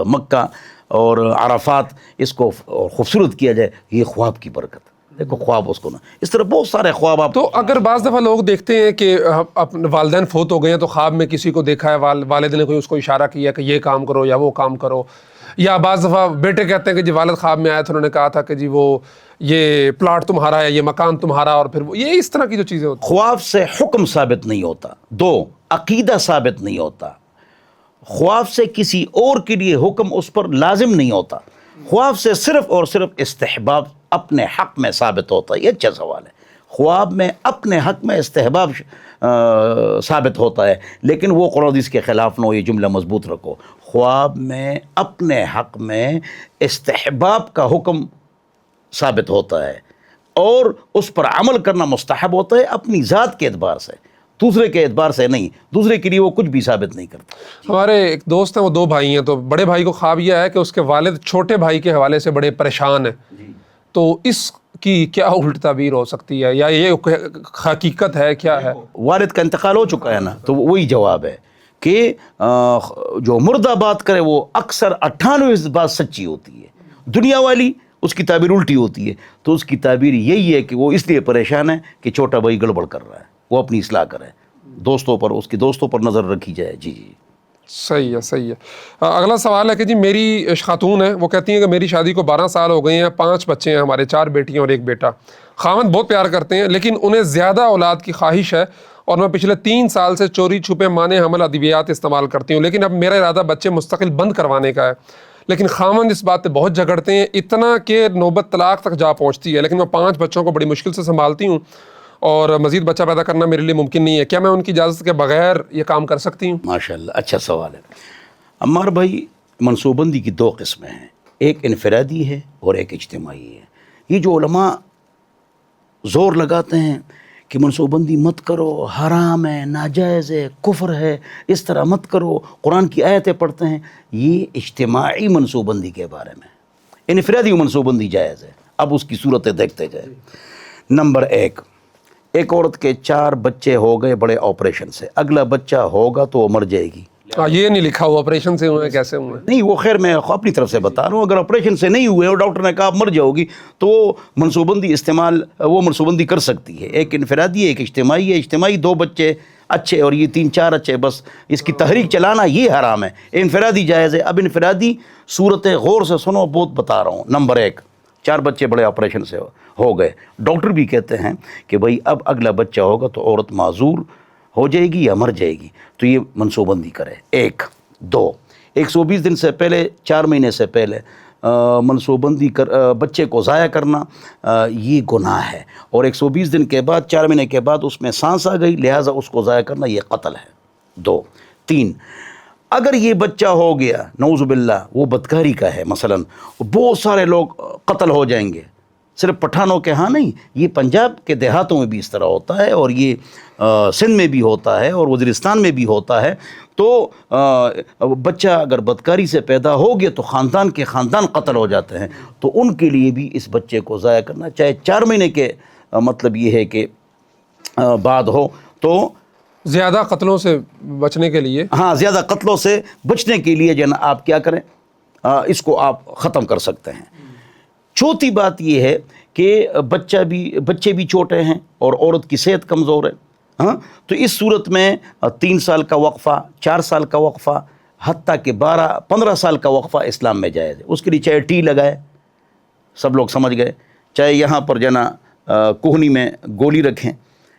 مکہ اور عرفات، اس کو خوبصورت کیا جائے، یہ خواب کی برکت۔ دیکھو خواب اس کو نا، اس طرح بہت سارے خواب آپ تو اگر بعض دفعہ لوگ دیکھتے ہیں کہ اپنے والدین فوت ہو گئے ہیں تو خواب میں کسی کو دیکھا ہے، والد نے کوئی اس کو اشارہ کیا کہ یہ کام کرو یا وہ کام کرو، یا بعض دفعہ بیٹے کہتے ہیں کہ جی والد خواب میں آئے تھے، انہوں نے کہا تھا کہ جی وہ یہ پلاٹ تمہارا ہے، یہ مکان تمہارا، اور پھر یہ اس طرح کی جو چیزیں ہوتی ہیں۔ خواب سے حکم ثابت نہیں ہوتا، 2 عقیدہ ثابت نہیں ہوتا۔ خواب سے کسی اور کے لیے حکم اس پر لازم نہیں ہوتا، خواب سے صرف اور صرف استحباب اپنے حق میں ثابت ہوتا ہے۔ یہ اچھا سوال ہے۔ خواب میں اپنے حق میں استحباب ثابت ہوتا ہے، لیکن وہ قرآن حدیث کے خلاف نہ ہو، یہ جملہ مضبوط رکھو۔ خواب میں اپنے حق میں استحباب کا حکم ثابت ہوتا ہے اور اس پر عمل کرنا مستحب ہوتا ہے اپنی ذات کے اعتبار سے، دوسرے کے اعتبار سے نہیں۔ دوسرے کے لیے وہ کچھ بھی ثابت نہیں کرتا۔ ہمارے ایک دوست ہیں، وہ 2 بھائی ہیں، تو بڑے بھائی کو خواب یہ ہے کہ اس کے والد چھوٹے بھائی کے حوالے سے بڑے پریشان ہیں، تو اس کی کیا الٹ تعبیر ہو سکتی ہے، یا یہ حقیقت ہے کیا ہے؟ والد کا انتقال ہو چکا ہے نا، تو وہی جواب ہے کہ جو مردہ بات کرے وہ اکثر 98 بات سچی ہوتی ہے، دنیا والی اس کی تعبیر الٹی ہوتی ہے. تو اس کی تعبیر یہی ہے کہ وہ اس لیے پریشان ہے کہ چھوٹا بھائی گڑبڑ کر رہا ہے، وہ اپنی اصلاح کرے، دوستوں پر، اس کے دوستوں پر نظر رکھی جائے. جی جی صحیح ہے، صحیح ہے. اگلا سوال ہے کہ جی میری خاتون ہے، وہ کہتی ہیں کہ میری شادی کو 12 سال ہو گئے ہیں، 5 بچے ہیں ہمارے، 4 بیٹیاں اور 1 بیٹا. خاوند بہت پیار کرتے ہیں لیکن انہیں زیادہ اولاد کی خواہش ہے، اور میں پچھلے 3 سال سے چوری چھپے مانے حمل ادویات استعمال کرتی ہوں، لیکن اب میرا ارادہ بچے مستقل بند کروانے کا ہے. لیکن خاوند اس بات پہ بہت جھگڑتے ہیں، اتنا کہ نوبت طلاق تک جا پہنچتی ہے. لیکن میں 5 بچوں کو بڑی مشکل سے سنبھالتی ہوں اور مزید بچہ پیدا کرنا میرے لیے ممکن نہیں ہے. کیا میں ان کی اجازت کے بغیر یہ کام کر سکتی ہوں؟ ماشاء اللہ، اچھا سوال ہے. عمار بھائی، منصوبہ بندی کی 2 قسمیں ہیں، ایک انفرادی ہے اور ایک اجتماعی ہے. یہ جو علماء زور لگاتے ہیں کہ منصوبہ بندی مت کرو، حرام ہے، ناجائز ہے، کفر ہے، اس طرح مت کرو، قرآن کی آیتیں پڑھتے ہیں، یہ اجتماعی منصوبہ بندی کے بارے میں. انفرادی منصوبہ بندی جائز ہے. اب اس کی صورتیں دیکھتے جائیں. نمبر 1، ایک عورت کے 4 بچے ہو گئے بڑے آپریشن سے، اگلا بچہ ہوگا تو وہ مر جائے گی. یہ نہیں لکھا ہوا آپریشن سے ہوئے کیسے ہوئے؟ نہیں، وہ خیر میں اپنی طرف سے بتا رہا ہوں. اگر آپریشن سے نہیں ہوئے اور ڈاکٹر نے کہا آپ مر جاؤ گی تو وہ منصوبہ بندی کر سکتی ہے. ایک انفرادی ہے، ایک اجتماعی ہے. اجتماعی 2 بچے اچھے اور یہ 3-4 اچھے، بس اس کی تحریک چلانا یہ حرام ہے. انفرادی جائز ہے. اب انفرادی صورتیں غور سے سنو، بہت بتا رہا ہوں. نمبر 1، 4 بچے بڑے آپریشن سے ہو گئے، ڈاکٹر بھی کہتے ہیں کہ بھائی اب اگلا بچہ ہوگا تو عورت معذور ہو جائے گی یا مر جائے گی، تو یہ منصوبہ بندی کرے. 1، 2، 120 دن سے پہلے، 4 مہینے سے پہلے منصوبہ بندی بچے کو ضائع کرنا یہ گناہ ہے، اور 120 دن کے بعد، 4 مہینے کے بعد اس میں سانس آ گئی، لہٰذا اس کو ضائع کرنا یہ قتل ہے. 2، 3، اگر یہ بچہ ہو گیا نعوذ باللہ وہ بدکاری کا ہے، مثلا بہت سارے لوگ قتل ہو جائیں گے، صرف پٹھانوں کے ہاں نہیں، یہ پنجاب کے دیہاتوں میں بھی اس طرح ہوتا ہے، اور یہ سندھ میں بھی ہوتا ہے، اور وزیرستان میں بھی ہوتا ہے. تو بچہ اگر بدکاری سے پیدا ہو گیا تو خاندان کے خاندان قتل ہو جاتے ہیں. تو ان کے لیے بھی اس بچے کو ضائع کرنا، چاہے 4 مہینے کے مطلب یہ ہے کہ بعد ہو، تو زیادہ قتلوں سے بچنے کے لیے، ہاں، زیادہ قتلوں سے بچنے کے لیے جو ہے نا آپ کیا کریں، اس کو آپ ختم کر سکتے ہیں. چوتھی بات یہ ہے کہ بچے بھی چھوٹے ہیں اور عورت کی صحت کمزور ہے، ہاں، تو اس صورت میں 3 سال کا وقفہ، 4 سال کا وقفہ، حتیٰ کہ 15 سال کا وقفہ اسلام میں جائز ہے. اس کے لیے چاہے ٹی لگائے، سب لوگ سمجھ گئے، چاہے یہاں پر جنا کوہنی میں گولی رکھیں،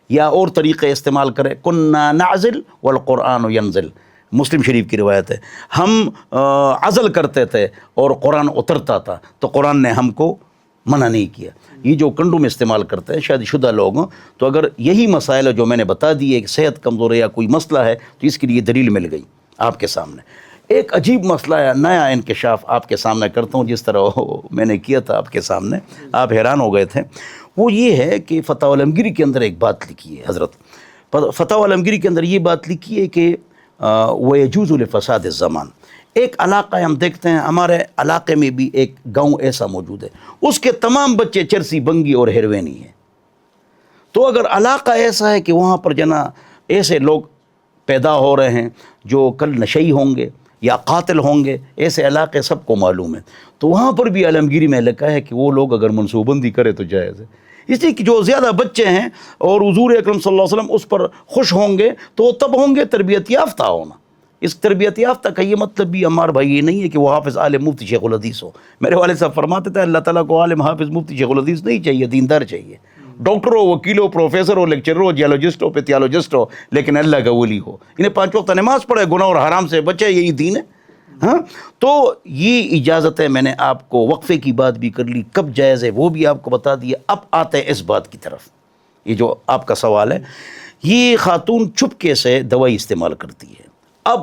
یا اور طریقے استعمال کریں. کنا نعزل والقرآن ینزل، مسلم شریف کی روایت ہے، ہم عزل کرتے تھے اور قرآن اترتا تھا، تو قرآن نے ہم کو منع نہیں کیا. یہ جو کنڈوم استعمال کرتے ہیں شادی شدہ لوگ، تو اگر یہی مسائل جو میں نے بتا دیے کہ صحت کمزور ہے یا کوئی مسئلہ ہے، تو اس کے لیے دلیل مل گئی آپ کے سامنے. ایک عجیب مسئلہ ہے، نیا انکشاف آپ کے سامنے کرتا ہوں، جس طرح میں نے کیا تھا آپ کے سامنے، آپ حیران ہو گئے تھے. وہ یہ ہے کہ فتاوی عالمگیری کے اندر ایک بات لکھی ہے حضرت، فتاوی عالمگیری کے اندر یہ بات لکھی ہے کہ وَيَجُوزُ لِفَسَادِ الزَّمَانِ. ایک علاقہ ہم دیکھتے ہیں، ہمارے علاقے میں بھی ایک گاؤں ایسا موجود ہے، اس کے تمام بچے چرسی، بنگی اور ہیروینی ہیں. تو اگر علاقہ ایسا ہے کہ وہاں پر جنا ایسے لوگ پیدا ہو رہے ہیں جو کل نشئی ہوں گے یا قاتل ہوں گے، ایسے علاقے سب کو معلوم ہے، تو وہاں پر بھی عالمگیری میں لکھا ہے کہ وہ لوگ اگر منصوبہ بندی کرے تو جائز ہے. اس لیے کہ جو زیادہ بچے ہیں اور حضور اکرم صلی اللہ علیہ وسلم اس پر خوش ہوں گے تو وہ تب ہوں گے تربیت یافتہ ہونا. اس تربیت یافتہ کا یہ مطلب بھی عمار بھائی یہ نہیں ہے کہ وہ حافظ عالم مفتی شیخ الحدیث ہو. میرے والد صاحب فرماتے تھے اللہ تعالیٰ کو عالم حافظ مفتی شیخ الحدیث نہیں چاہیے، دیندار چاہیے. ڈاکٹر ہو، وکیل ہو، پروفیسر ہو، لیکچرر ہو، جیولوجسٹ ہو، پیتھیالوجسٹ ہو، لیکن اللہ کا ولی ہو. انہیں 5 وقت نماز پڑھے، گناہ اور حرام سے بچے، یہی دین ہے. ہاں، تو یہ اجازت ہے. میں نے آپ کو وقفے کی بات بھی کر لی، کب جائز ہے وہ بھی آپ کو بتا دیا. اب آتے ہیں اس بات کی طرف، یہ جو آپ کا سوال ہے. یہ خاتون چپکے سے دوائی استعمال کرتی ہے. اب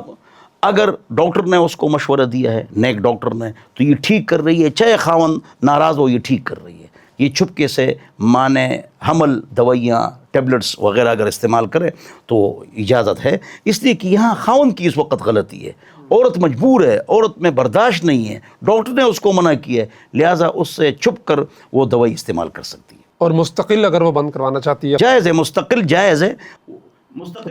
اگر ڈاکٹر نے اس کو مشورہ دیا ہے، نیک ڈاکٹر نے، تو یہ ٹھیک کر رہی ہے، چاہے خاوند ناراض ہو، یہ ٹھیک کر رہی ہے. یہ چھپکے سے مانے حمل دوائیاں ٹیبلٹس وغیرہ اگر استعمال کرے تو اجازت ہے، اس لیے کہ یہاں خاوند کی اس وقت غلطی ہے، عورت مجبور ہے، عورت میں برداشت نہیں ہے، ڈاکٹر نے اس کو منع کیا ہے، لہٰذا اس سے چھپ کر وہ دوائی استعمال کر سکتی ہے۔ اور مستقل اگر وہ بند کروانا چاہتی ہے جائز ہے، مستقل جائز ہے،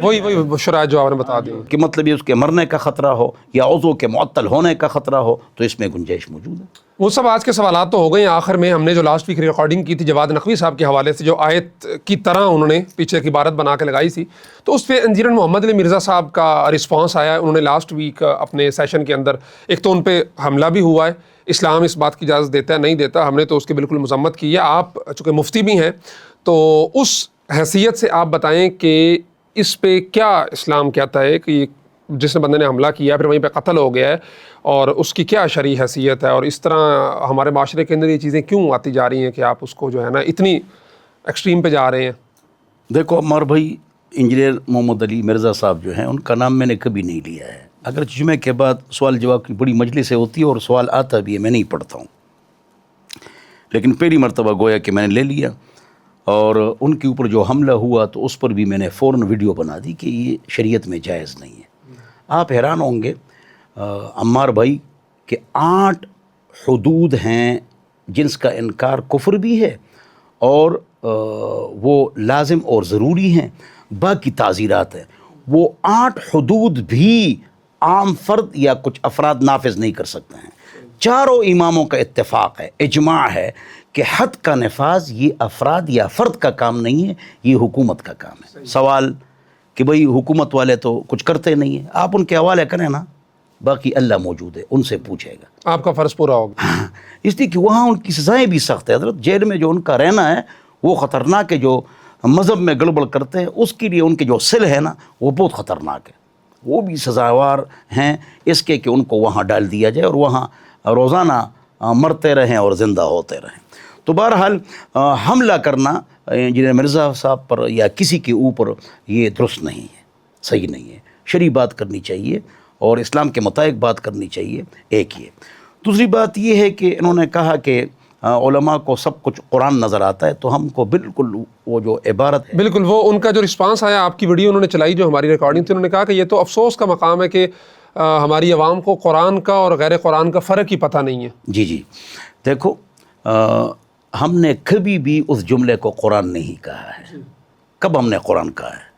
وہی شرائط جو آپ نے بتا دی۔ کہ مطلب یہ اس کے مرنے کا خطرہ ہو یا عضو کے معطل ہونے کا خطرہ ہو تو اس میں گنجائش موجود ہے۔ وہ سب آج کے سوالات تو ہو گئے ہیں۔ آخر میں ہم نے جو لاسٹ ویک ریکارڈنگ کی تھی جواد نقوی صاحب کے حوالے سے، جو آیت کی طرح انہوں نے پیچھے کی عبارت بنا کے لگائی تھی، تو اس پہ انجینئر محمد علی مرزا صاحب کا رسپانس آیا ہے۔ انہوں نے لاسٹ ویک اپنے سیشن کے اندر ایک تو ان پہ حملہ بھی ہوا ہے، اسلام اس بات کی اجازت دیتا ہے نہیں دیتا، ہم نے تو اس کی بالکل مذمت کی ہے۔ آپ چونکہ مفتی بھی ہیں تو اس حیثیت سے آپ بتائیں کہ اس پہ کیا اسلام کہتا ہے کہ جس نے بندے نے حملہ کیا پھر وہیں پہ قتل ہو گیا ہے، اور اس کی کیا شرعی حیثیت ہے، اور اس طرح ہمارے معاشرے کے اندر یہ چیزیں کیوں آتی جا رہی ہیں کہ آپ اس کو جو ہے نا اتنی ایکسٹریم پہ جا رہے ہیں؟ دیکھو عمار بھائی، انجینئر محمد علی مرزا صاحب جو ہیں ان کا نام میں نے کبھی نہیں لیا ہے، اگر جمعے کے بعد سوال جواب کی بڑی مجلسیں ہوتی ہے اور سوال آتا بھی ہے، میں نہیں پڑھتا ہوں، لیکن پہلی مرتبہ گویا کہ میں نے لے لیا، اور ان کے اوپر جو حملہ ہوا تو اس پر بھی میں نے فوراً ویڈیو بنا دی کہ یہ شریعت میں جائز نہیں ہے۔ آپ حیران ہوں گے عمار بھائی کہ 8 حدود ہیں جنس کا انکار کفر بھی ہے اور وہ لازم اور ضروری ہیں، باقی تعزیرات ہیں، وہ 8 حدود بھی عام فرد یا کچھ افراد نافذ نہیں کر سکتے ہیں۔ چاروں اماموں کا اتفاق ہے، اجماع ہے کہ حد کا نفاذ یہ افراد یا فرد کا کام نہیں ہے، یہ حکومت کا کام ہے۔ سوال کہ بھئی حکومت والے تو کچھ کرتے نہیں ہیں، آپ ان کے حوالے کریں نا، باقی اللہ موجود ہے، ان سے پوچھے گا، آپ کا فرض پورا ہوگا۔ اس لیے کہ وہاں ان کی سزائیں بھی سخت ہے حضرت، جیل میں جو ان کا رہنا ہے وہ خطرناک ہے، جو مذہب میں گڑبڑ کرتے ہیں اس کے لیے ان کے جو سل ہے نا وہ بہت خطرناک ہے، وہ بھی سزاوار ہیں اس کے کہ ان کو وہاں ڈال دیا جائے اور وہاں روزانہ مرتے رہیں اور زندہ ہوتے رہیں۔ تو بہرحال حملہ کرنا انجینئر مرزا صاحب پر یا کسی کے اوپر یہ درست نہیں ہے، صحیح نہیں ہے، شرعی بات کرنی چاہیے اور اسلام کے مطابق بات کرنی چاہیے، ایک یہ۔ دوسری بات یہ ہے کہ انہوں نے کہا کہ علماء کو سب کچھ قرآن نظر آتا ہے، تو ہم کو بالکل وہ جو عبارت ہے، بالکل وہ ان کا جو رسپانس آیا، آپ کی ویڈیو انہوں نے چلائی جو ہماری ریکارڈنگ تھی، انہوں نے کہا کہ یہ تو افسوس کا مقام ہے کہ ہماری عوام کو قرآن کا اور غیر قرآن کا فرق ہی پتہ نہیں ہے۔ جی دیکھو ہم نے کبھی بھی اس جملے کو قرآن نہیں کہا ہے، کب ہم نے قرآن کہا ہے،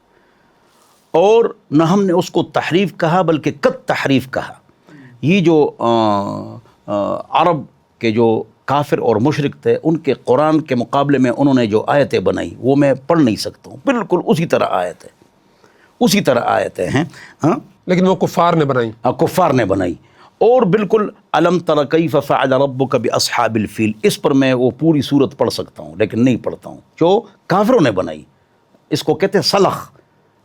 اور نہ ہم نے اس کو تحریف کہا بلکہ قط تحریف کہا۔ یہ جو عرب کے جو کافر اور مشرک تھے ان کے قرآن کے مقابلے میں انہوں نے جو آیتیں بنائی وہ میں پڑھ نہیں سکتا ہوں، بالکل اسی طرح آیت ہے، اسی طرح آیتیں ہیں، ہاں، لیکن وہ کفار نے بنائی، کفار نے بنائی، اور بالکل الم تر کیف فعل ربک باصحاب الفیل، اس پر میں وہ پوری صورت پڑھ سکتا ہوں لیکن نہیں پڑھتا ہوں، جو کافروں نے بنائی، اس کو کہتے ہیں سلخ،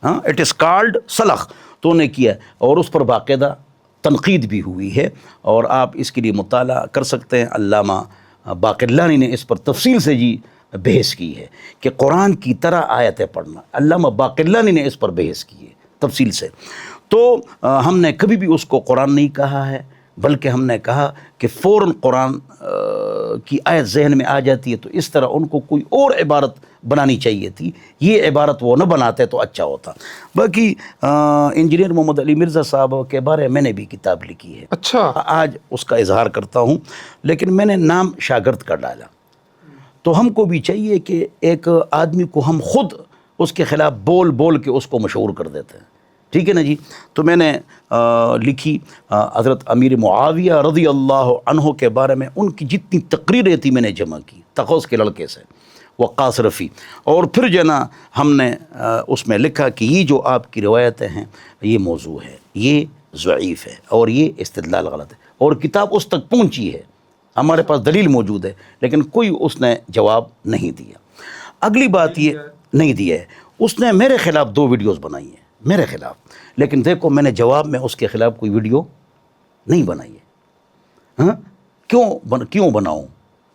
ہاں، اٹ از کالڈ سلخ، تو نے کیا اور اس پر باقاعدہ تنقید بھی ہوئی ہے، اور آپ اس کے لیے مطالعہ کر سکتے ہیں، علامہ باقرلانی نے اس پر تفصیل سے جی بحث کی ہے کہ قرآن کی طرح آیتیں پڑھنا، علامہ باقرلانی نے اس پر بحث کی ہے تفصیل سے۔ تو ہم نے کبھی بھی اس کو قرآن نہیں کہا ہے، بلکہ ہم نے کہا کہ فوراً قرآن کی آیت ذہن میں آ جاتی ہے تو اس طرح ان کو کوئی اور عبارت بنانی چاہیے تھی، یہ عبارت وہ نہ بناتے تو اچھا ہوتا۔ باقی انجینئر محمد علی مرزا صاحب کے بارے میں نے بھی کتاب لکھی ہے، اچھا، آج اس کا اظہار کرتا ہوں، لیکن میں نے نام شاگرد کا ڈالا۔ تو ہم کو بھی چاہیے کہ ایک آدمی کو ہم خود اس کے خلاف بول بول کے اس کو مشہور کر دیتے ہیں، ٹھیک ہے نا جی۔ تو میں نے لکھی حضرت امیر معاویہ رضی اللہ عنہ کے بارے میں، ان کی جتنی تقریریں تھی میں نے جمع کی، تقوس کے لڑکے سے وقاص رفیع، اور پھر جو نا ہم نے اس میں لکھا کہ یہ جو آپ کی روایتیں ہیں یہ موضوع ہے، یہ ضعیف ہے اور یہ استدلال غلط ہے، اور کتاب اس تک پہنچی ہے، ہمارے پاس دلیل موجود ہے، لیکن کوئی اس نے جواب نہیں دیا۔ اگلی بات یہ نہیں دیا ہے، اس نے میرے خلاف 2 ویڈیوز بنائی ہیں، میرے خلاف، لیکن دیکھو میں نے جواب میں اس کے خلاف کوئی ویڈیو نہیں بنائی ہے، ہاں، کیوں بناؤں،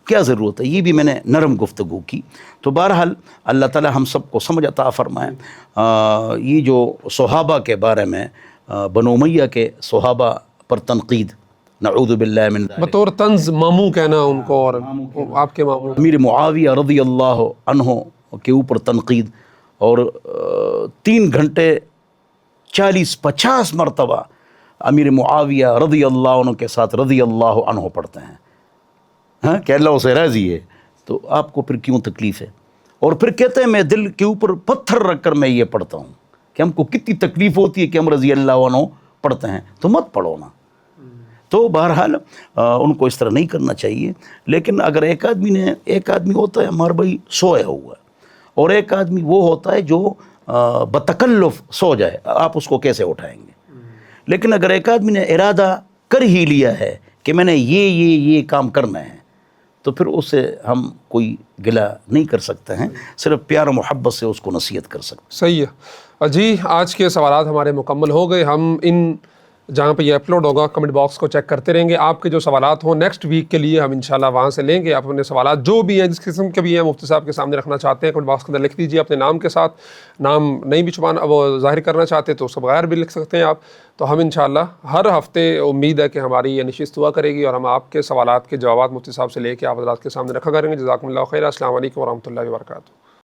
کیا ضرورت ہے، یہ بھی میں نے نرم گفتگو کی۔ تو بہرحال اللہ تعالی ہم سب کو سمجھ عطا فرمائے۔ یہ جو صحابہ کے بارے میں، بنو امیہ کے صحابہ پر تنقید، نعوذ باللہ من ذالک۔ بطور طنز ماموں کہنا ان کو، اور آپ کے ماموں امیر معاویہ رضی اللہ عنہ کے اوپر تنقید، اور 3 گھنٹے 40-50 مرتبہ امیر معاویہ رضی اللہ عنہ کے ساتھ رضی اللہ عنہ پڑھتے ہیں، ہاں کہ اللہ اسے راضی ہے، تو آپ کو پھر کیوں تکلیف ہے؟ اور پھر کہتے ہیں میں دل کے اوپر پتھر رکھ کر میں یہ پڑھتا ہوں، کہ ہم کو کتنی تکلیف ہوتی ہے کہ ہم رضی اللہ عنہ پڑھتے ہیں، تو مت پڑھو نا۔ تو بہرحال ان کو اس طرح نہیں کرنا چاہیے۔ لیکن اگر ایک آدمی ہوتا ہے ہمارا بھائی سویا ہوا ہے، اور ایک آدمی وہ ہوتا ہے جو بتکلف سو جائے، آپ اس کو کیسے اٹھائیں گے؟ لیکن اگر ایک آدمی نے ارادہ کر ہی لیا ہے کہ میں نے یہ کام کرنا ہے، تو پھر اس سے ہم کوئی گلہ نہیں کر سکتے ہیں، صرف پیار و محبت سے اس کو نصیحت کر سکتے ہیں۔ صحیح ہے جی۔ آج کے سوالات ہمارے مکمل ہو گئے۔ ہم ان جہاں پہ یہ اپلوڈ ہوگا کمنٹ باکس کو چیک کرتے رہیں گے، آپ کے جو سوالات ہوں نیکسٹ ویک کے لیے ہم انشاءاللہ وہاں سے لیں گے۔ آپ اپنے سوالات جو بھی ہیں، جس قسم کے بھی ہیں، مفتی صاحب کے سامنے رکھنا چاہتے ہیں، کمنٹ باکس کے اندر لکھ دیجیے اپنے نام کے ساتھ۔ نام نہیں بھی چھپانا، وہ ظاہر کرنا چاہتے تو اس کو بغیر بھی لکھ سکتے ہیں آپ۔ تو ہم انشاءاللہ ہر ہفتے امید ہے کہ ہماری یہ نشست ہوا کرے گی، اور ہم آپ کے سوالات کے جوابات مفتی صاحب سے لے کے آپ حضرات کے سامنے رکھا کریں گے۔ جزاکم اللہ خیر۔ السلام علیکم ورحمۃ اللہ وبرکاتہ۔